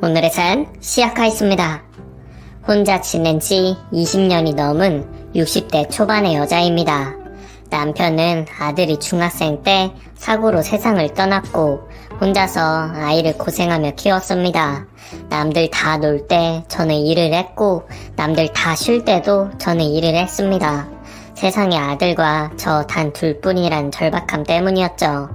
오늘의 사연 시작하겠습니다. 혼자 지낸 지 20년이 넘은 60대 초반의 여자입니다. 남편은 아들이 중학생 때 사고로 세상을 떠났고 혼자서 아이를 고생하며 키웠습니다. 남들 다 놀 때 저는 일을 했고 남들 다 쉴 때도 저는 일을 했습니다. 세상에 아들과 저 단 둘뿐이란 절박함 때문이었죠.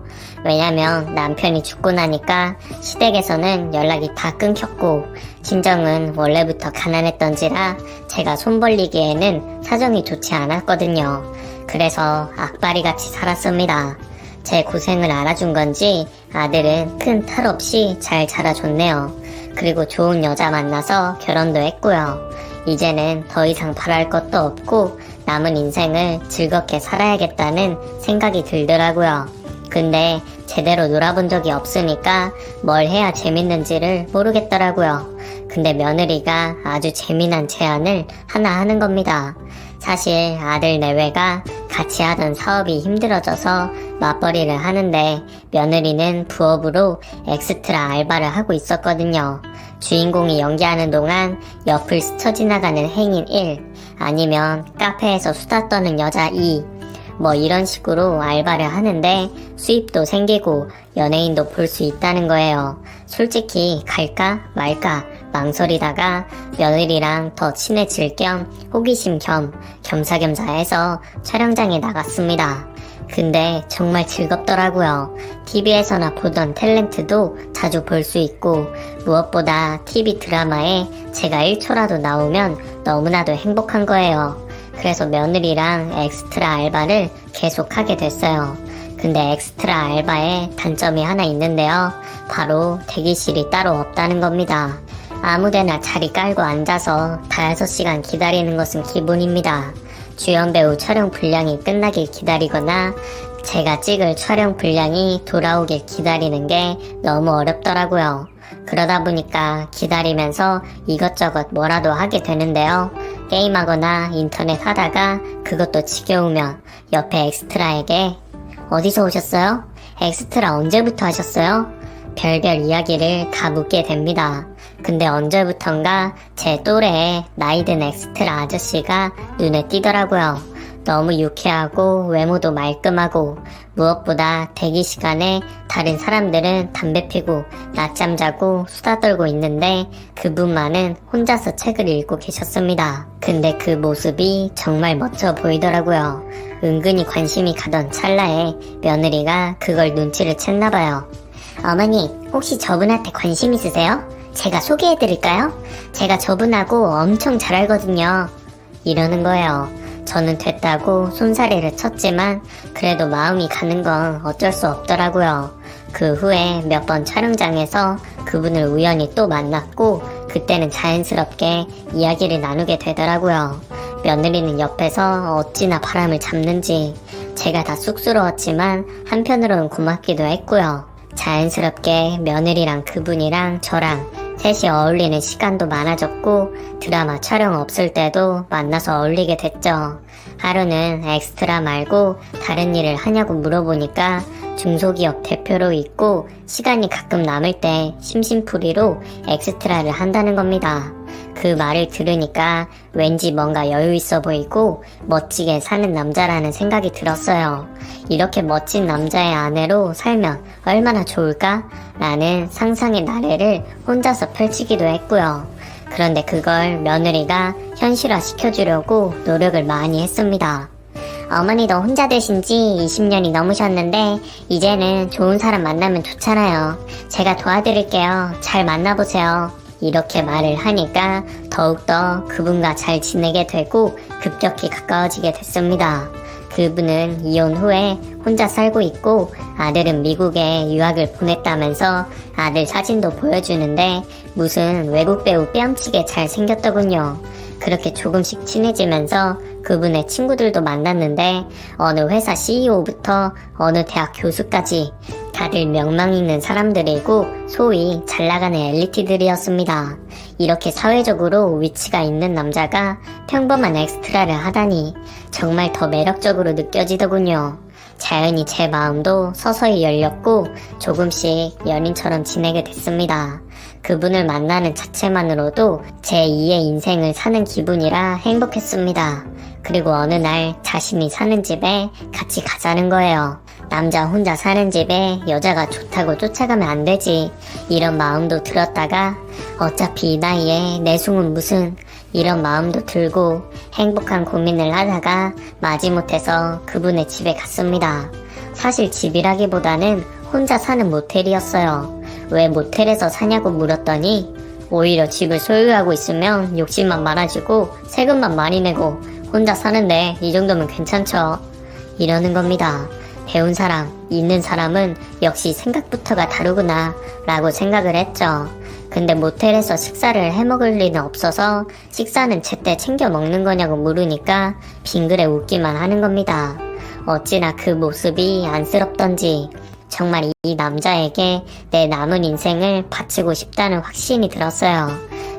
왜냐면 남편이 죽고 나니까 시댁에서는 연락이 다 끊겼고 친정은 원래부터 가난했던지라 제가 손 벌리기에는 사정이 좋지 않았거든요. 그래서 악바리같이 살았습니다. 제 고생을 알아준 건지 아들은 큰 탈 없이 잘 자라줬네요. 그리고 좋은 여자 만나서 결혼도 했고요. 이제는 더 이상 바랄 것도 없고 남은 인생을 즐겁게 살아야겠다는 생각이 들더라고요. 근데 제대로 놀아본 적이 없으니까 뭘 해야 재밌는지를 모르겠더라고요. 근데 며느리가 아주 재미난 제안을 하나 하는 겁니다. 사실 아들 내외가 같이 하던 사업이 힘들어져서 맞벌이를 하는데 며느리는 부업으로 엑스트라 알바를 하고 있었거든요. 주인공이 연기하는 동안 옆을 스쳐 지나가는 행인 1, 아니면 카페에서 수다 떠는 여자 2, 뭐 이런 식으로 알바를 하는데 수입도 생기고 연예인도 볼 수 있다는 거예요. 솔직히 갈까 말까 망설이다가 며느리랑 더 친해질 겸 호기심 겸 겸사겸사 해서 촬영장에 나갔습니다. 근데 정말 즐겁더라고요. TV에서나 보던 탤런트도 자주 볼 수 있고 무엇보다 TV 드라마에 제가 1초라도 나오면 너무나도 행복한 거예요. 그래서 며느리랑 엑스트라 알바를 계속 하게 됐어요. 근데 엑스트라 알바에 단점이 하나 있는데요. 바로 대기실이 따로 없다는 겁니다. 아무데나 자리 깔고 앉아서 5시간 기다리는 것은 기본입니다. 주연 배우 촬영 분량이 끝나길 기다리거나 제가 찍을 촬영 분량이 돌아오길 기다리는 게 너무 어렵더라고요. 그러다 보니까 기다리면서 이것저것 뭐라도 하게 되는데요. 게임하거나 인터넷 하다가 그것도 지겨우면 옆에 엑스트라에게 어디서 오셨어요? 엑스트라 언제부터 하셨어요? 별별 이야기를 다 묻게 됩니다. 근데 언제부턴가 제 또래의 나이든 엑스트라 아저씨가 눈에 띄더라고요. 너무 유쾌하고 외모도 말끔하고 무엇보다 대기 시간에 다른 사람들은 담배 피고 낮잠 자고 수다 떨고 있는데 그분만은 혼자서 책을 읽고 계셨습니다. 근데 그 모습이 정말 멋져 보이더라고요. 은근히 관심이 가던 찰나에 며느리가 그걸 눈치를 챘나봐요. 어머니, 혹시 저분한테 관심 있으세요? 제가 소개해드릴까요? 제가 저분하고 엄청 잘 알거든요. 이러는 거예요. 저는 됐다고 손사래를 쳤지만 그래도 마음이 가는 건 어쩔 수 없더라고요. 그 후에 몇 번 촬영장에서 그분을 우연히 또 만났고 그때는 자연스럽게 이야기를 나누게 되더라고요. 며느리는 옆에서 어찌나 바람을 잡는지 제가 다 쑥스러웠지만 한편으로는 고맙기도 했고요. 자연스럽게 며느리랑 그분이랑 저랑 셋이 어울리는 시간도 많아졌고 드라마 촬영 없을 때도 만나서 어울리게 됐죠. 하루는 엑스트라 말고 다른 일을 하냐고 물어보니까 중소기업 대표로 있고 시간이 가끔 남을 때 심심풀이로 엑스트라를 한다는 겁니다. 그 말을 들으니까 왠지 뭔가 여유 있어 보이고 멋지게 사는 남자라는 생각이 들었어요. 이렇게 멋진 남자의 아내로 살면 얼마나 좋을까? 라는 상상의 나래를 혼자서 펼치기도 했고요. 그런데 그걸 며느리가 현실화 시켜주려고 노력을 많이 했습니다. 어머니도 혼자 되신 지 20년이 넘으셨는데 이제는 좋은 사람 만나면 좋잖아요. 제가 도와드릴게요. 잘 만나보세요. 이렇게 말을 하니까 더욱더 그분과 잘 지내게 되고 급격히 가까워지게 됐습니다. 그분은 이혼 후에 혼자 살고 있고 아들은 미국에 유학을 보냈다면서 아들 사진도 보여주는데 무슨 외국 배우 뺨치게 잘 생겼더군요. 그렇게 조금씩 친해지면서 그분의 친구들도 만났는데 어느 회사 CEO부터 어느 대학 교수까지 다들 명망 있는 사람들이고 소위 잘나가는 엘리트들이었습니다. 이렇게 사회적으로 위치가 있는 남자가 평범한 엑스트라를 하다니 정말 더 매력적으로 느껴지더군요. 자연히 제 마음도 서서히 열렸고 조금씩 연인처럼 지내게 됐습니다. 그분을 만나는 자체만으로도 제2의 인생을 사는 기분이라 행복했습니다. 그리고 어느 날 자신이 사는 집에 같이 가자는 거예요. 남자 혼자 사는 집에 여자가 좋다고 쫓아가면 안 되지. 이런 마음도 들었다가 어차피 이 나이에 내숭은 무슨, 이런 마음도 들고 행복한 고민을 하다가 마지못해서 그분의 집에 갔습니다. 사실 집이라기보다는 혼자 사는 모텔이었어요. 왜 모텔에서 사냐고 물었더니 오히려 집을 소유하고 있으면 욕심만 많아지고 세금만 많이 내고 혼자 사는데 이 정도면 괜찮죠. 이러는 겁니다. 배운 사람, 있는 사람은 역시 생각부터가 다르구나 라고 생각을 했죠. 근데 모텔에서 식사를 해먹을 리는 없어서 식사는 제때 챙겨 먹는 거냐고 물으니까 빙그레 웃기만 하는 겁니다. 어찌나 그 모습이 안쓰럽던지 정말 이 남자에게 내 남은 인생을 바치고 싶다는 확신이 들었어요.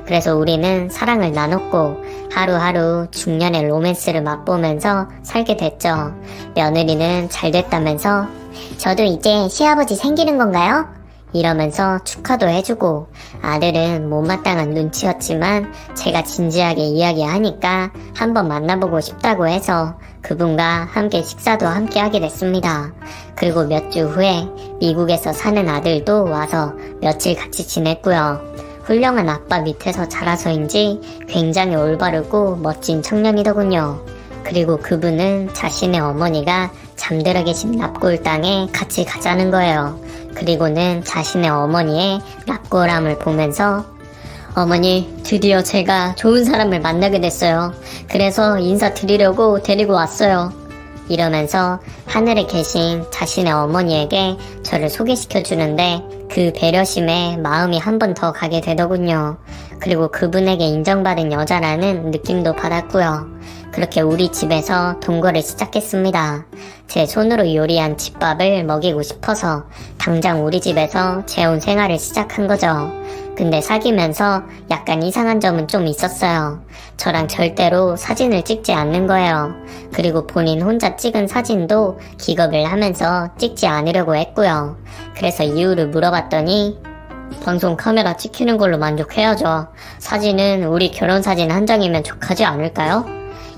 그래서 우리는 사랑을 나눴고 하루하루 중년의 로맨스를 맛보면서 살게 됐죠. 며느리는 잘 됐다면서 저도 이제 시아버지 생기는 건가요? 이러면서 축하도 해주고, 아들은 못마땅한 눈치였지만 제가 진지하게 이야기하니까 한번 만나보고 싶다고 해서 그분과 함께 식사도 함께 하게 됐습니다. 그리고 몇 주 후에 미국에서 사는 아들도 와서 며칠 같이 지냈고요. 훌륭한 아빠 밑에서 자라서인지 굉장히 올바르고 멋진 청년이더군요. 그리고 그분은 자신의 어머니가 잠들어 계신 납골 땅에 같이 가자는 거예요. 그리고는 자신의 어머니의 납골함을 보면서 어머니, 드디어 제가 좋은 사람을 만나게 됐어요. 그래서 인사드리려고 데리고 왔어요. 이러면서 하늘에 계신 자신의 어머니에게 저를 소개시켜 주는데 그 배려심에 마음이 한 번 더 가게 되더군요. 그리고 그분에게 인정받은 여자라는 느낌도 받았고요. 그렇게 우리 집에서 동거를 시작했습니다. 제 손으로 요리한 집밥을 먹이고 싶어서 당장 우리 집에서 재혼 생활을 시작한 거죠. 근데 사귀면서 약간 이상한 점은 좀 있었어요. 저랑 절대로 사진을 찍지 않는 거예요. 그리고 본인 혼자 찍은 사진도 기겁을 하면서 찍지 않으려고 했고요. 그래서 이유를 물어봤더니 방송 카메라 찍히는 걸로 만족해야죠. 사진은 우리 결혼 사진 한 장이면 족하지 않을까요?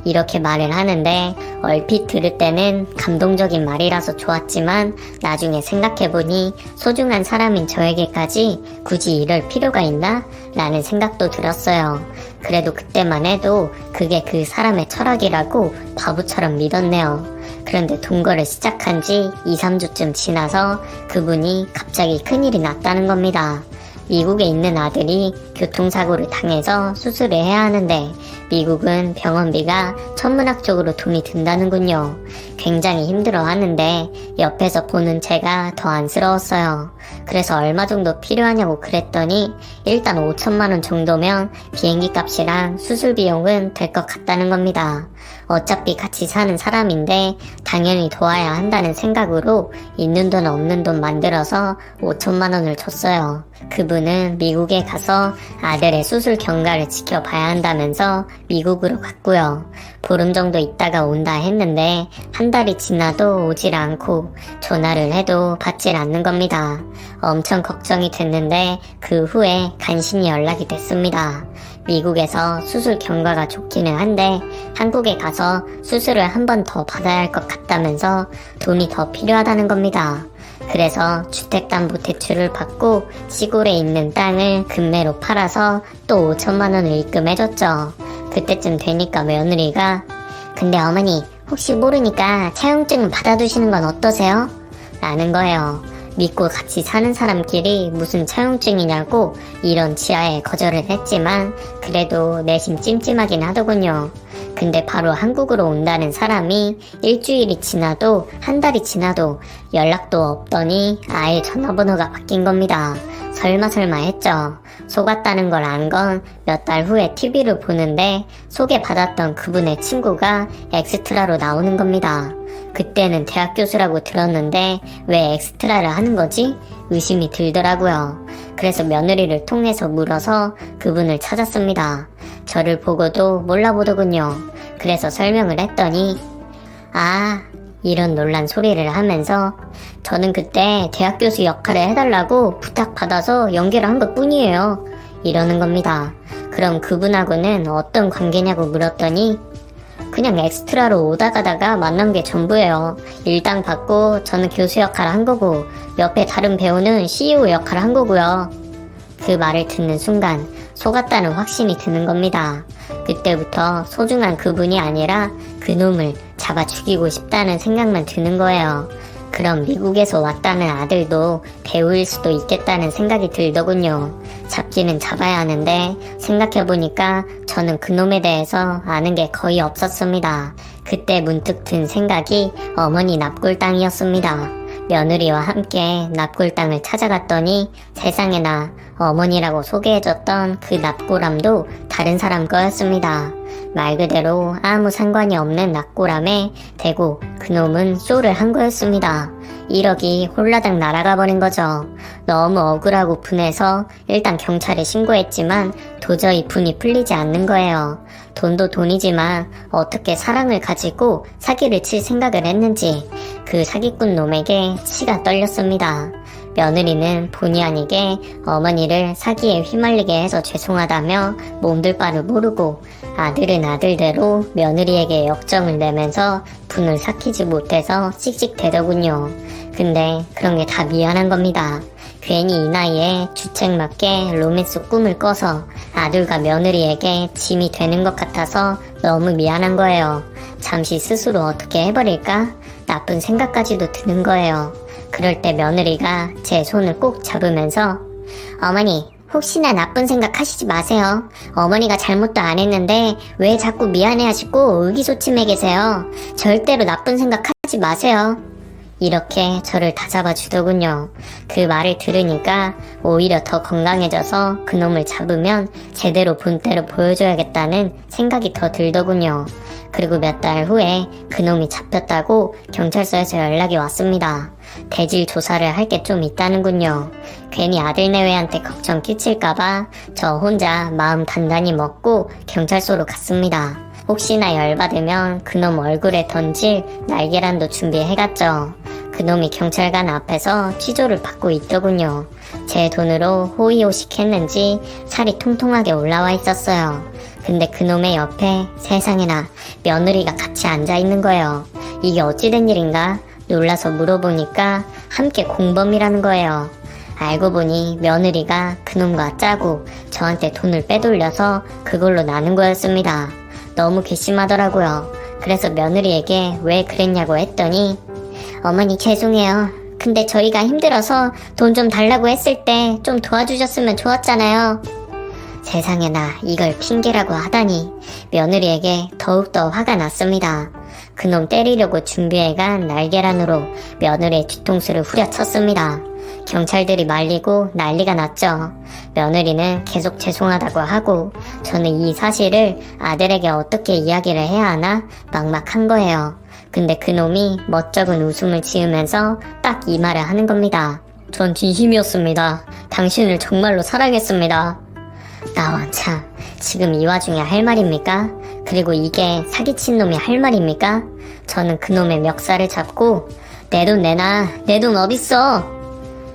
이렇게 말을 하는데 얼핏 들을 때는 감동적인 말이라서 좋았지만 나중에 생각해보니 소중한 사람인 저에게까지 굳이 이럴 필요가 있나? 라는 생각도 들었어요. 그래도 그때만 해도 그게 그 사람의 철학이라고 바보처럼 믿었네요. 그런데 동거를 시작한 지 2, 3주쯤 지나서 그분이 갑자기 큰일이 났다는 겁니다. 미국에 있는 아들이 교통사고를 당해서 수술을 해야 하는데 미국은 병원비가 천문학적으로 돈이 든다는군요. 굉장히 힘들어하는데 옆에서 보는 제가 더 안쓰러웠어요. 그래서 얼마 정도 필요하냐고 그랬더니 일단 5천만 원 정도면 비행기 값이랑 수술 비용은 될 것 같다는 겁니다. 어차피 같이 사는 사람인데 당연히 도와야 한다는 생각으로 있는 돈 없는 돈 만들어서 5천만 원을 줬어요. 그분은 미국에 가서 아들의 수술 경과를 지켜봐야 한다면서 미국으로 갔고요. 보름 정도 있다가 온다 했는데 한 달이 지나도 오질 않고 전화를 해도 받질 않는 겁니다. 엄청 걱정이 됐는데 그 후에 간신히 연락이 됐습니다. 미국에서 수술 경과가 좋기는 한데 한국에 가서 수술을 한 번 더 받아야 할 것 같다면서 돈이 더 필요하다는 겁니다. 그래서 주택담보대출을 받고 시골에 있는 땅을 금매로 팔아서 또 5천만 원을 입금해줬죠. 그때쯤 되니까 며느리가 근데 어머니 혹시 모르니까 차용증 받아두시는 건 어떠세요? 라는 거예요. 믿고 같이 사는 사람끼리 무슨 차용증이냐고 이런 지하에 거절을 했지만 그래도 내심 찜찜하긴 하더군요. 근데 바로 한국으로 온다는 사람이 일주일이 지나도 한 달이 지나도 연락도 없더니 아예 전화번호가 바뀐 겁니다. 설마 했죠. 속았다는 걸 안 건 몇 달 후에 TV를 보는데 소개받았던 그분의 친구가 엑스트라로 나오는 겁니다. 그때는 대학 교수라고 들었는데 왜 엑스트라를 하는 거지? 의심이 들더라고요. 그래서 며느리를 통해서 물어서 그분을 찾았습니다. 저를 보고도 몰라보더군요. 그래서 설명을 했더니 이런 놀란 소리를 하면서 저는 그때 대학 교수 역할을 해달라고 부탁받아서 연기를 한 것뿐이에요. 이러는 겁니다. 그럼 그분하고는 어떤 관계냐고 물었더니 그냥 엑스트라로 오다 가다가 만난 게 전부예요. 일당 받고 저는 교수 역할을 한 거고 옆에 다른 배우는 CEO 역할을 한 거고요. 그 말을 듣는 순간 속았다는 확신이 드는 겁니다. 그때부터 소중한 그분이 아니라 그놈을 잡아 죽이고 싶다는 생각만 드는 거예요. 그럼 미국에서 왔다는 아들도 배우일 수도 있겠다는 생각이 들더군요. 잡기는 잡아야 하는데 생각해보니까 저는 그놈에 대해서 아는 게 거의 없었습니다. 그때 문득 든 생각이 어머니 납골당이었습니다. 며느리와 함께 납골당을 찾아갔더니 세상에나 어머니라고 소개해줬던 그 납골함도 다른 사람 거였습니다. 말 그대로 아무 상관이 없는 납골함에 대고 그놈은 쇼를 한 거였습니다. 1억이 홀라당 날아가 버린 거죠. 너무 억울하고 분해서 일단 경찰에 신고했지만 도저히 분이 풀리지 않는 거예요. 돈도 돈이지만 어떻게 사랑을 가지고 사기를 칠 생각을 했는지 그 사기꾼 놈에게 치가 떨렸습니다. 며느리는 본의 아니게 어머니를 사기에 휘말리게 해서 죄송하다며 몸둘 바를 모르고 아들은 아들대로 며느리에게 역정을 내면서 분을 삭히지 못해서 씩씩대더군요. 근데 그런 게 다 미안한 겁니다. 괜히 이 나이에 주책맞게 로맨스 꿈을 꿔서 아들과 며느리에게 짐이 되는 것 같아서 너무 미안한 거예요. 잠시 스스로 어떻게 해버릴까? 나쁜 생각까지도 드는 거예요. 그럴 때 며느리가 제 손을 꼭 잡으면서 어머니, 혹시나 나쁜 생각 하시지 마세요. 어머니가 잘못도 안 했는데 왜 자꾸 미안해하시고 의기소침해 계세요. 절대로 나쁜 생각 하지 마세요. 이렇게 저를 다잡아 주더군요. 그 말을 들으니까 오히려 더 건강해져서 그놈을 잡으면 제대로 본때로 보여줘야겠다는 생각이 더 들더군요. 그리고 몇 달 후에 그놈이 잡혔다고 경찰서에서 연락이 왔습니다. 대질 조사를 할 게 좀 있다는군요. 괜히 아들내외한테 걱정 끼칠까봐 저 혼자 마음 단단히 먹고 경찰서로 갔습니다. 혹시나 열받으면 그놈 얼굴에 던질 날계란도 준비해갔죠. 그놈이 경찰관 앞에서 취조를 받고 있더군요. 제 돈으로 호의호식 했는지 살이 통통하게 올라와 있었어요. 근데 그놈의 옆에 세상에나 며느리가 같이 앉아있는 거예요. 이게 어찌된 일인가? 놀라서 물어보니까 함께 공범이라는 거예요. 알고 보니 며느리가 그놈과 짜고 저한테 돈을 빼돌려서 그걸로 나눈 거였습니다. 너무 괘씸하더라고요. 그래서 며느리에게 왜 그랬냐고 했더니 어머니 죄송해요. 근데 저희가 힘들어서 돈 좀 달라고 했을 때 좀 도와주셨으면 좋았잖아요. 세상에나 이걸 핑계라고 하다니 며느리에게 더욱더 화가 났습니다. 그놈 때리려고 준비해간 날계란으로 며느리의 뒤통수를 후려쳤습니다. 경찰들이 말리고 난리가 났죠. 며느리는 계속 죄송하다고 하고 저는 이 사실을 아들에게 어떻게 이야기를 해야 하나 막막한 거예요. 근데 그놈이 멋쩍은 웃음을 지으면서 딱 이 말을 하는 겁니다. 전 진심이었습니다. 당신을 정말로 사랑했습니다. 나 원참 지금 이 와중에 할 말입니까? 그리고 이게 사기친 놈이 할 말입니까? 저는 그놈의 멱살을 잡고 내 돈 내놔. 내 돈 어딨어?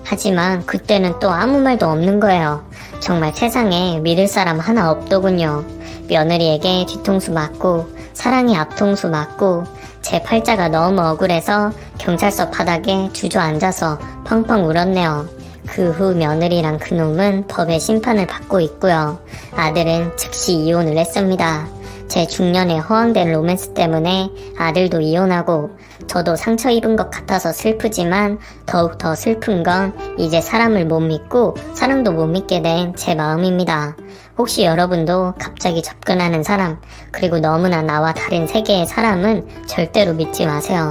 하지만 그때는 또 아무 말도 없는 거예요. 정말 세상에 믿을 사람 하나 없더군요. 며느리에게 뒤통수 맞고 사랑의 앞통수 맞고 제 팔자가 너무 억울해서 경찰서 바닥에 주저앉아서 펑펑 울었네요. 그 후 며느리랑 그놈은 법의 심판을 받고 있고요. 아들은 즉시 이혼을 했습니다. 제 중년에 허황된 로맨스 때문에 아들도 이혼하고 저도 상처 입은 것 같아서 슬프지만 더욱 더 슬픈 건 이제 사람을 못 믿고 사랑도 못 믿게 된 제 마음입니다. 혹시 여러분도 갑자기 접근하는 사람 그리고 너무나 나와 다른 세계의 사람은 절대로 믿지 마세요.